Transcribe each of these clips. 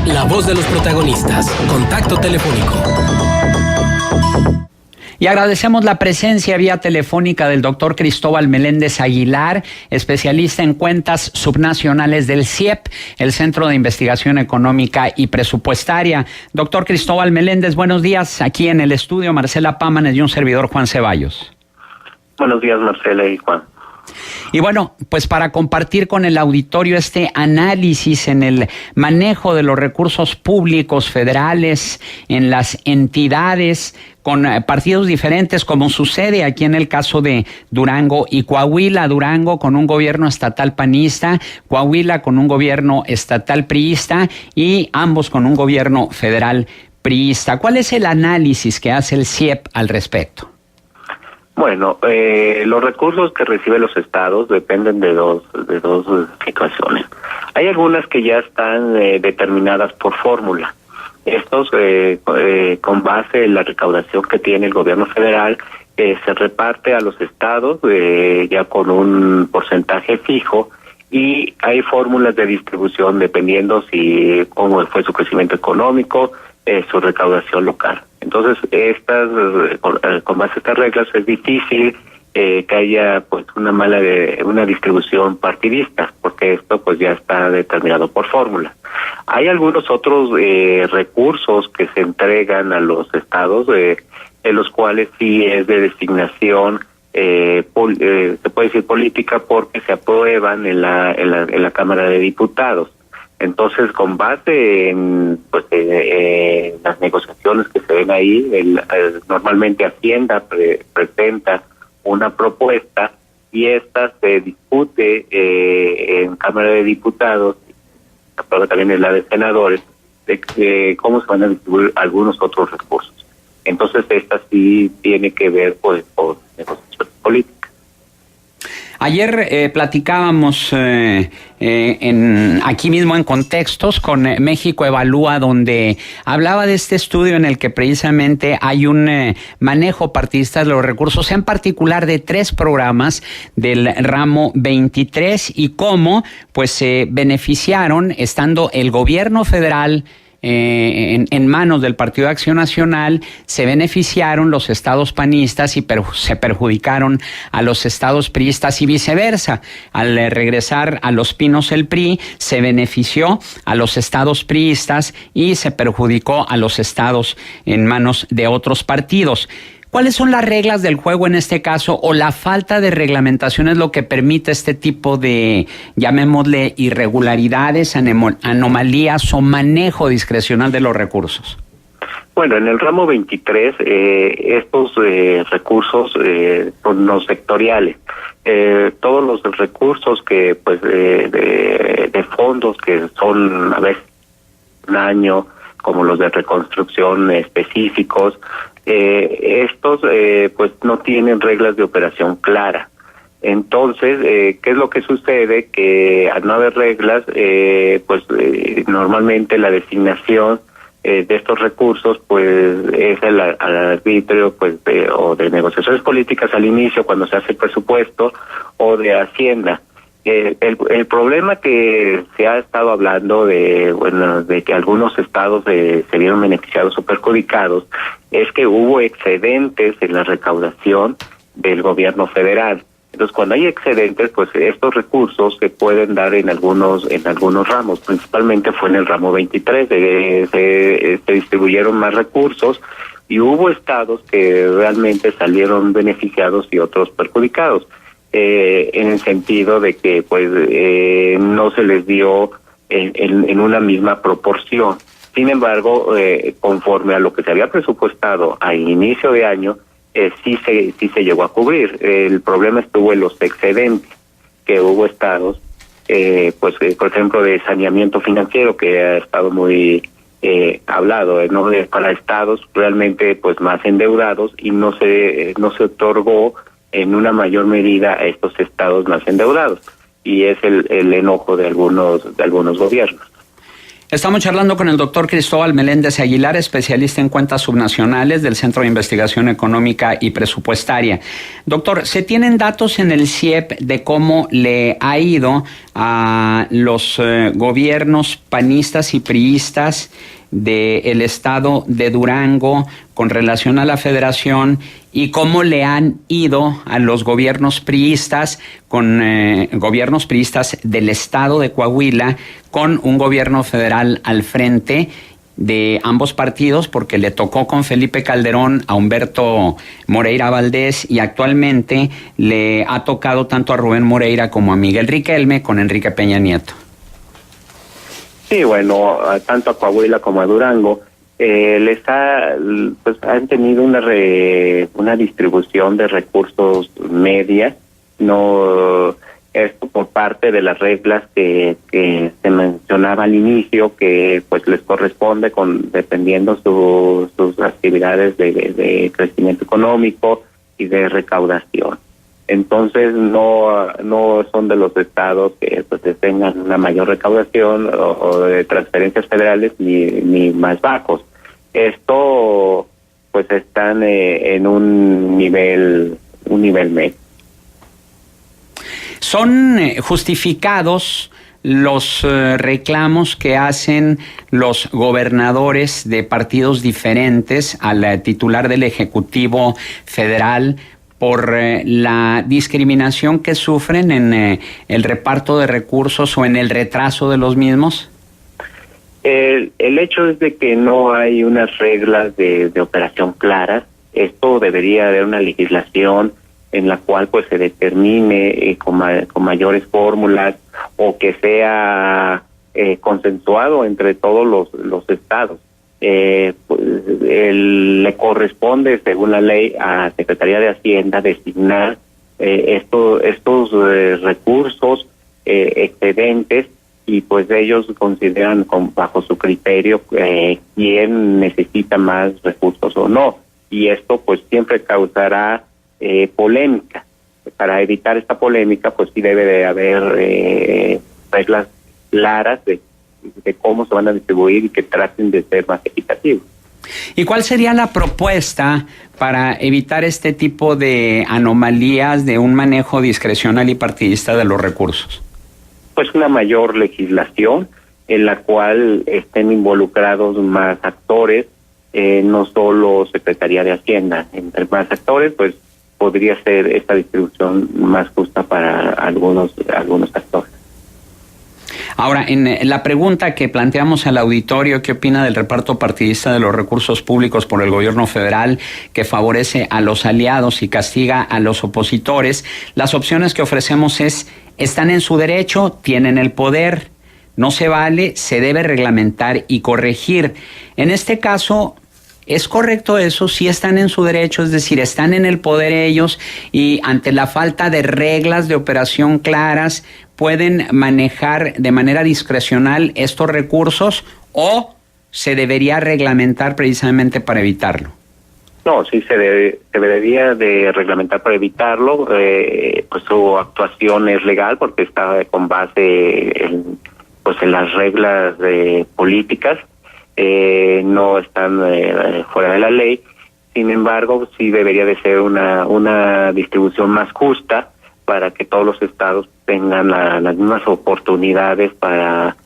La voz de los protagonistas. Contacto telefónico. Y agradecemos la presencia vía telefónica del doctor Cristóbal Meléndez Aguilar, especialista en cuentas subnacionales del CIEP, el Centro de Investigación Económica y Presupuestaria. Doctor Cristóbal Meléndez, buenos días. Aquí en el estudio Marcela Pámanes y un servidor, Juan Ceballos. Buenos días, Marcela y Juan. Y bueno, pues para compartir con el auditorio este análisis en el manejo de los recursos públicos federales en las entidades con partidos diferentes, como sucede aquí en el caso de Durango y Coahuila. Durango con un gobierno estatal panista, Coahuila con un gobierno estatal priista y ambos con un gobierno federal priista. ¿Cuál es el análisis que hace el CIEP al respecto? Bueno, los recursos que reciben los estados dependen de dos situaciones. Hay algunas que ya están determinadas por fórmula. Estos, con base en la recaudación que tiene el gobierno federal, se reparte a los estados ya con un porcentaje fijo, y hay fórmulas de distribución dependiendo si cómo fue su crecimiento económico, su recaudación local. Entonces, con base a estas reglas es difícil que haya pues una distribución partidista, porque esto pues ya está determinado por fórmula. Hay algunos otros recursos que se entregan a los estados, en los cuales sí es de designación, se puede decir política, porque se aprueban en la Cámara de Diputados. Entonces, con base en las negociaciones que se ven ahí, normalmente Hacienda presenta una propuesta y esta se discute en Cámara de Diputados, también en la de senadores, de cómo se van a distribuir algunos otros recursos. Entonces, esta sí tiene que ver por negociaciones políticas. Ayer platicábamos aquí mismo en Contextos con México Evalúa, donde hablaba de este estudio en el que precisamente hay un manejo partidista de los recursos, en particular de 3 programas del ramo 23, y cómo pues se beneficiaron, estando el gobierno federal en manos del Partido de Acción Nacional, se beneficiaron los estados panistas y se perjudicaron a los estados priistas, y viceversa. Al regresar a Los Pinos el PRI, se benefició a los estados priistas y se perjudicó a los estados en manos de otros partidos. ¿Cuáles son las reglas del juego en este caso, o la falta de reglamentación es lo que permite este tipo de, llamémosle, irregularidades, anomalías o manejo discrecional de los recursos? Bueno, en el ramo 23, estos recursos son no sectoriales. Todos los recursos que, pues, de fondos que son a veces un año, como los de reconstrucción específicos, estos pues no tienen reglas de operación clara. Entonces, ¿qué es lo que sucede? Que al no haber reglas, normalmente la designación de estos recursos pues es al arbitrio o de negociaciones políticas al inicio, cuando se hace el presupuesto, o de Hacienda. El problema que se ha estado hablando de que algunos estados se vieron beneficiados o perjudicados es que hubo excedentes en la recaudación del gobierno federal. Entonces, cuando hay excedentes, pues estos recursos se pueden dar en algunos ramos. Principalmente fue en el ramo 23, se distribuyeron más recursos y hubo estados que realmente salieron beneficiados y otros perjudicados. En el sentido de que no se les dio en una misma proporción. Sin embargo, conforme a lo que se había presupuestado a inicio de año, sí se llegó a cubrir. El problema estuvo en los excedentes, que hubo estados, por ejemplo, de saneamiento financiero, que ha estado muy hablado, ¿no? Para estados realmente pues más endeudados, y no se otorgó en una mayor medida a estos estados más endeudados, y es el enojo de algunos gobiernos. Estamos charlando con el doctor Cristóbal Meléndez Aguilar, especialista en cuentas subnacionales del Centro de Investigación Económica y Presupuestaria. Doctor, ¿se tienen datos en el CIEP de cómo le ha ido a los gobiernos panistas y priistas del estado de Durango con relación a la federación y cómo le han ido a los gobiernos priistas gobiernos priistas del estado de Coahuila con un gobierno federal al frente de ambos partidos, porque le tocó con Felipe Calderón a Humberto Moreira Valdés y actualmente le ha tocado tanto a Rubén Moreira como a Miguel Riquelme con Enrique Peña Nieto? Sí, bueno, tanto a Coahuila como a Durango han tenido una distribución de recursos media, no esto por parte de las reglas que se mencionaba al inicio, que pues les corresponde dependiendo sus actividades de crecimiento económico y de recaudación. Entonces no son de los estados que pues tengan una mayor recaudación o de transferencias federales ni más bajos. Esto pues están en un nivel medio. ¿Son justificados los reclamos que hacen los gobernadores de partidos diferentes al titular del Ejecutivo Federal por la discriminación que sufren en el reparto de recursos o en el retraso de los mismos? El hecho es de que no hay unas reglas de operación claras. Esto debería haber una legislación en la cual pues se determine con mayores fórmulas o que sea consensuado entre todos los estados. Le corresponde, según la ley, a Secretaría de Hacienda designar estos recursos excedentes, y pues ellos consideran bajo su criterio quién necesita más recursos o no, y esto pues siempre causará polémica. Para evitar esta polémica pues sí debe de haber reglas claras de cómo se van a distribuir y que traten de ser más equitativos. ¿Y cuál sería la propuesta para evitar este tipo de anomalías de un manejo discrecional y partidista de los recursos? Pues una mayor legislación en la cual estén involucrados más actores, no solo Secretaría de Hacienda. Entre más actores, pues podría ser esta distribución más justa para algunos actores. Ahora, en la pregunta que planteamos al auditorio, ¿qué opina del reparto partidista de los recursos públicos por el gobierno federal que favorece a los aliados y castiga a los opositores? Las opciones que ofrecemos están en su derecho, tienen el poder, no se vale, se debe reglamentar y corregir. En este caso, ¿es correcto eso? Sí están en su derecho, es decir, están en el poder ellos y ante la falta de reglas de operación claras, ¿pueden manejar de manera discrecional estos recursos o se debería reglamentar precisamente para evitarlo? No, sí se debería de reglamentar para evitarlo. Pues su actuación es legal porque está con base en las reglas políticas. No están fuera de la ley. Sin embargo, sí debería de ser una distribución más justa para que todos los estados tengan las mismas oportunidades para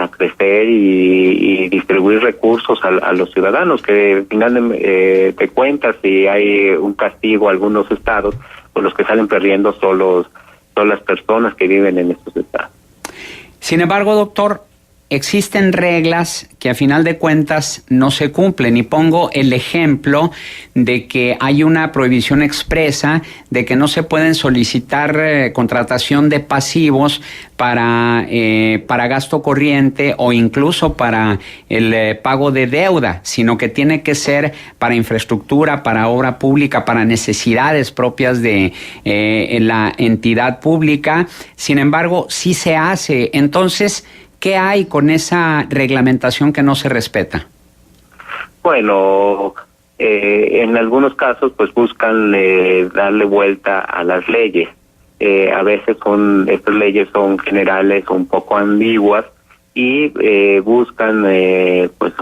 crecer y distribuir recursos a los ciudadanos, que al final de cuentas, si hay un castigo a algunos estados, pues los que salen perdiendo son las personas que viven en estos estados. Sin embargo, doctor, existen reglas que a final de cuentas no se cumplen, y pongo el ejemplo de que hay una prohibición expresa de que no se pueden solicitar contratación de pasivos para gasto corriente o incluso para el pago de deuda, sino que tiene que ser para infraestructura, para obra pública, para necesidades propias de la entidad pública. Sin embargo, sí se hace. Entonces, ¿qué hay con esa reglamentación que no se respeta? Bueno, en algunos casos pues buscan darle vuelta a las leyes. A veces estas leyes son generales, un poco ambiguas, y buscan pues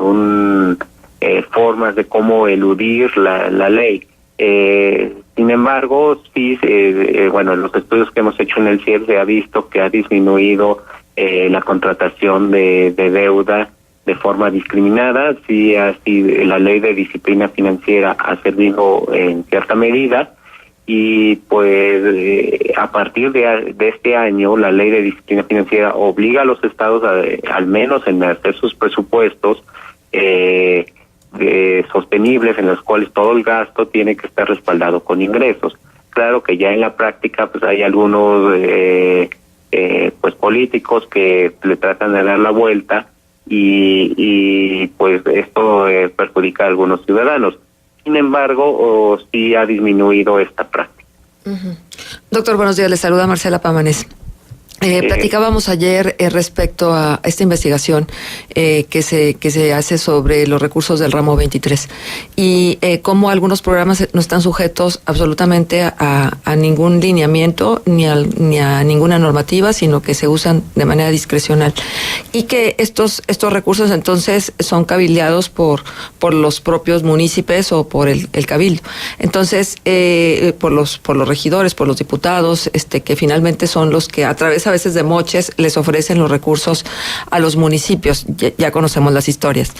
formas de cómo eludir la ley. Sin embargo, sí, en los estudios que hemos hecho en el CIEP se ha visto que ha disminuido la contratación de deuda de forma discriminada. Sí, así la ley de disciplina financiera ha servido en cierta medida, y pues a partir de este año la ley de disciplina financiera obliga a los estados al menos en hacer sus presupuestos sostenibles, en los cuales todo el gasto tiene que estar respaldado con ingresos. Claro que ya en la práctica pues hay algunos pues políticos que le tratan de dar la vuelta, y pues esto perjudica a algunos ciudadanos. Sin embargo, sí ha disminuido esta práctica. Uh-huh. Doctor, buenos días. Le saluda Marcela Pámanes. Platicábamos ayer respecto a esta investigación que se hace sobre los recursos del ramo 23 y cómo algunos programas no están sujetos absolutamente a ningún lineamiento ni a ninguna normativa, sino que se usan de manera discrecional, y que estos recursos entonces son cabildeados por los propios municipios o por el cabildo. Entonces por los regidores, por los diputados, que finalmente son los que a través a veces de moches les ofrecen los recursos a los municipios. Ya conocemos las historias.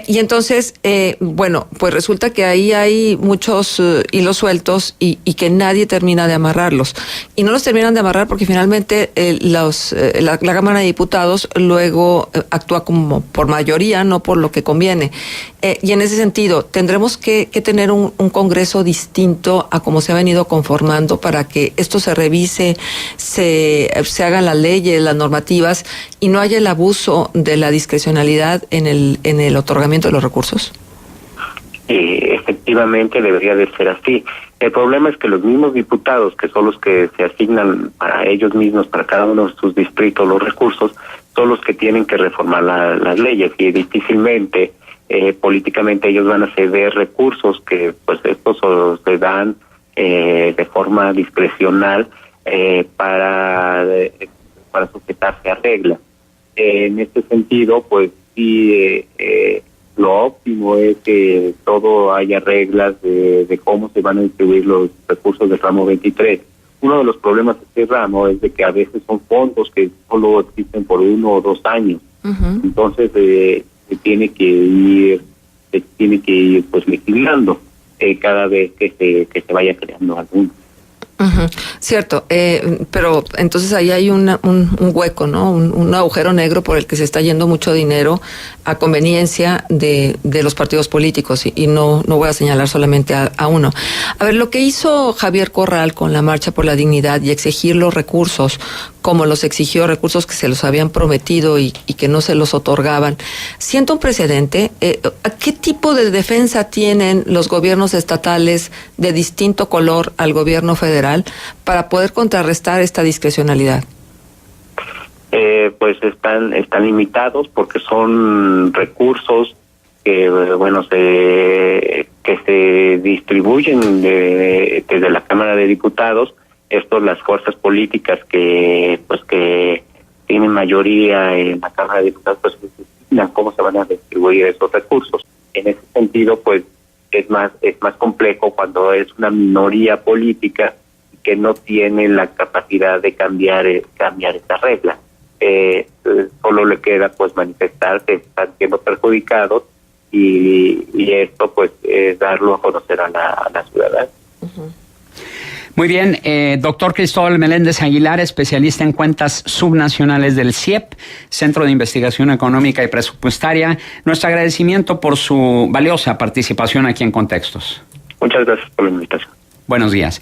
Y entonces, pues resulta que ahí hay muchos hilos sueltos y que nadie termina de amarrarlos. Y no los terminan de amarrar porque finalmente la Cámara de Diputados luego actúa como por mayoría, no por lo que conviene. Y en ese sentido, tendremos que tener un Congreso distinto a como se ha venido conformando para que esto se revise, se hagan las leyes, las normativas, y no haya el abuso de la discrecionalidad en el otorgamiento de los recursos. Efectivamente debería de ser así. El problema es que los mismos diputados, que son los que se asignan para ellos mismos, para cada uno de sus distritos, los recursos, son los que tienen que reformar las leyes, y difícilmente políticamente ellos van a ceder recursos que pues estos se dan de forma discrecional para sujetarse a reglas. En este sentido, pues sí, lo óptimo es que todo haya reglas de cómo se van a distribuir los recursos del ramo 23. Uno de los problemas de este ramo es de que a veces son fondos que solo existen por 1 o 2 años. Uh-huh. Entonces se tiene que ir pues legislando cada vez que se vaya creando alguno. Uh-huh. Cierto, pero entonces ahí hay un hueco, ¿no? Un agujero negro por el que se está yendo mucho dinero a conveniencia de los partidos políticos, y no voy a señalar solamente a uno. A ver, lo que hizo Javier Corral con la Marcha por la Dignidad y exigir los recursos, como los exigió, recursos que se los habían prometido y que no se los otorgaban, sienta un precedente. ¿A qué tipo de defensa tienen los gobiernos estatales de distinto color al gobierno federal para poder contrarrestar esta discrecionalidad? Pues están limitados porque son recursos que se distribuyen desde la Cámara de Diputados. Las fuerzas políticas que tienen mayoría en la Cámara de Diputados, pues determinan cómo se van a distribuir esos recursos. En ese sentido, pues es más complejo cuando es una minoría política que no tiene la capacidad de cambiar estas reglas. Solo le queda pues manifestar que están siendo perjudicados, y esto pues darlo a conocer a la ciudadanía. Uh-huh. Muy bien, doctor Cristóbal Meléndez Aguilar, especialista en cuentas subnacionales del CIEP, Centro de Investigación Económica y Presupuestaria. Nuestro agradecimiento por su valiosa participación aquí en Contextos. Muchas gracias por la invitación. Buenos días.